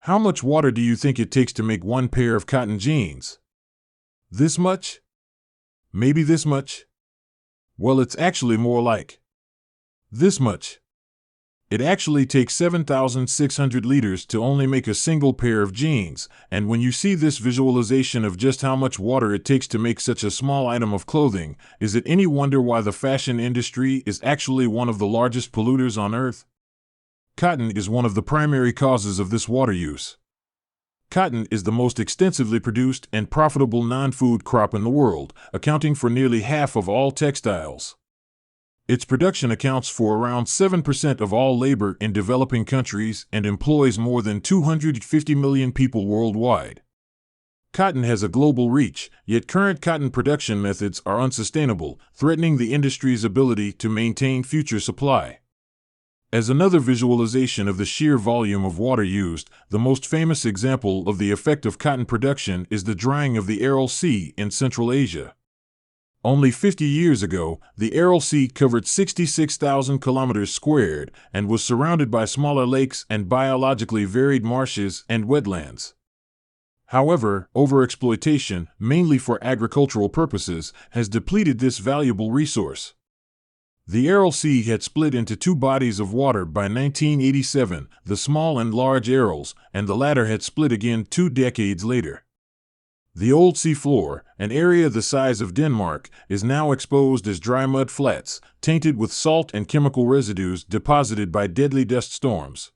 How much water do you think it takes to make one pair of cotton jeans? This much? Maybe this much? Well, it's actually more like this much. It actually takes 7,600 liters to only make a single pair of jeans, and when you see this visualization of just how much water it takes to make such a small item of clothing, is it any wonder why the fashion industry is actually one of the largest polluters on Earth? Cotton is one of the primary causes of this water use. Cotton is the most extensively produced and profitable non-food crop in the world, accounting for nearly half of all textiles. Its production accounts for around 7% of all labor in developing countries and employs more than 250 million people worldwide. Cotton has a global reach, yet current cotton production methods are unsustainable, threatening the industry's ability to maintain future supply. As another visualization of the sheer volume of water used, the most famous example of the effect of cotton production is the drying of the Aral Sea in Central Asia. Only 50 years ago, the Aral Sea covered 66,000 kilometers squared and was surrounded by smaller lakes and biologically varied marshes and wetlands. However, overexploitation, mainly for agricultural purposes, has depleted this valuable resource. The Aral Sea had split into two bodies of water by 1987, the Small and Large Arals, and the latter had split again 2 decades later. The old sea floor, an area the size of Denmark, is now exposed as dry mud flats, tainted with salt and chemical residues deposited by deadly dust storms.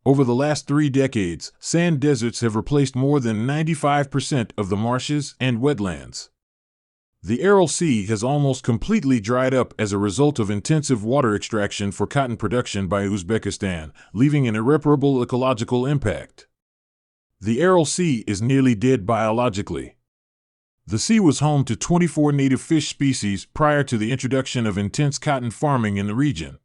Over the last 3 decades, sand deserts have replaced more than 95% of the marshes and wetlands. The Aral Sea has almost completely dried up as a result of intensive water extraction for cotton production by Uzbekistan, leaving an irreparable ecological impact. The Aral Sea is nearly dead biologically. The sea was home to 24 native fish species prior to the introduction of intense cotton farming in the region.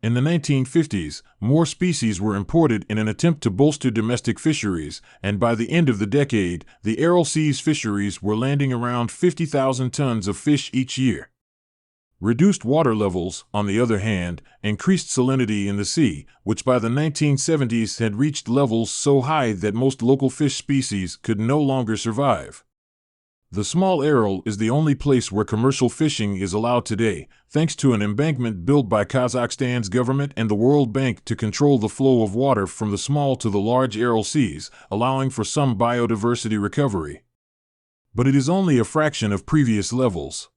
In the 1950s, more species were imported in an attempt to bolster domestic fisheries, and by the end of the decade, the Aral Sea's fisheries were landing around 50,000 tons of fish each year. Reduced water levels, on the other hand, increased salinity in the sea, which by the 1970s had reached levels so high that most local fish species could no longer survive. The Small Aral is the only place where commercial fishing is allowed today, thanks to an embankment built by Kazakhstan's government and the World Bank to control the flow of water from the Small to the Large Aral Seas, allowing for some biodiversity recovery. But it is only a fraction of previous levels.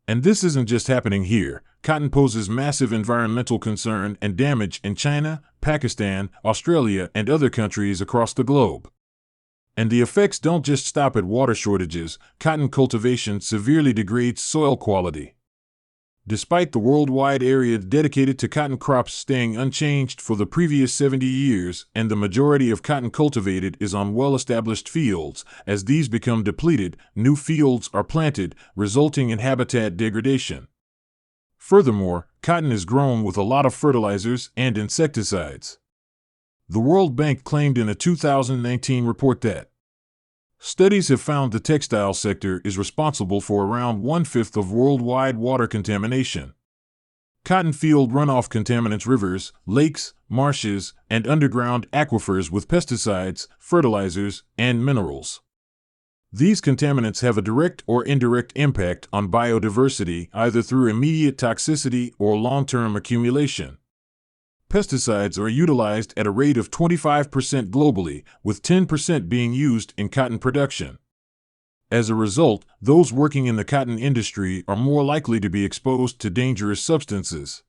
And this isn't just happening here. Cotton poses massive environmental concern and damage in China, Pakistan, Australia, and other countries across the globe. And the effects don't just stop at water shortages. Cotton cultivation severely degrades soil quality. Despite the worldwide area dedicated to cotton crops staying unchanged for the previous 70 years, and the majority of cotton cultivated is on well-established fields, as these become depleted, new fields are planted, resulting in habitat degradation. Furthermore, cotton is grown with a lot of fertilizers and insecticides. The World Bank claimed in a 2019 report that studies have found the textile sector is responsible for around 1/5 of worldwide water contamination. Cotton field runoff contaminates rivers, lakes, marshes, and underground aquifers with pesticides, fertilizers, and minerals. These contaminants have a direct or indirect impact on biodiversity, either through immediate toxicity or long-term accumulation. Pesticides are utilized at a rate of 25% globally, with 10% being used in cotton production. As a result, those working in the cotton industry are more likely to be exposed to dangerous substances.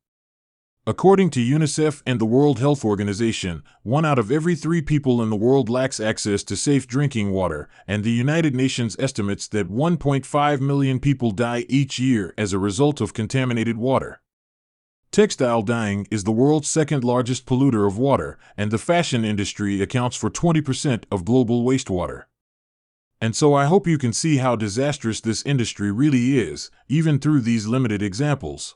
According to UNICEF and the World Health Organization, 1 out of every 3 people in the world lacks access to safe drinking water, and the United Nations estimates that 1.5 million people die each year as a result of contaminated water. Textile dyeing is the world's second largest polluter of water, and the fashion industry accounts for 20% of global wastewater. And so I hope you can see how disastrous this industry really is, even through these limited examples.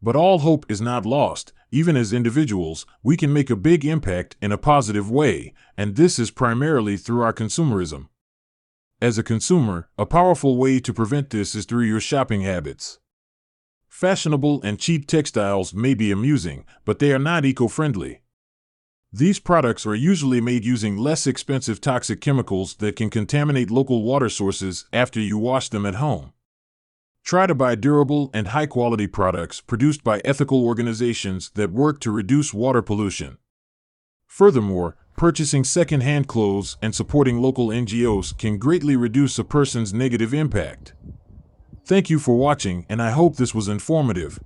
But all hope is not lost. Even as individuals, we can make a big impact in a positive way, and this is primarily through our consumerism. As a consumer, a powerful way to prevent this is through your shopping habits. Fashionable and cheap textiles may be amusing, but they are not eco-friendly. These products are usually made using less expensive toxic chemicals that can contaminate local water sources after you wash them at home. Try to buy durable and high-quality products produced by ethical organizations that work to reduce water pollution. Furthermore, purchasing second-hand clothes and supporting local NGOs can greatly reduce a person's negative impact. Thank you for watching, and I hope this was informative.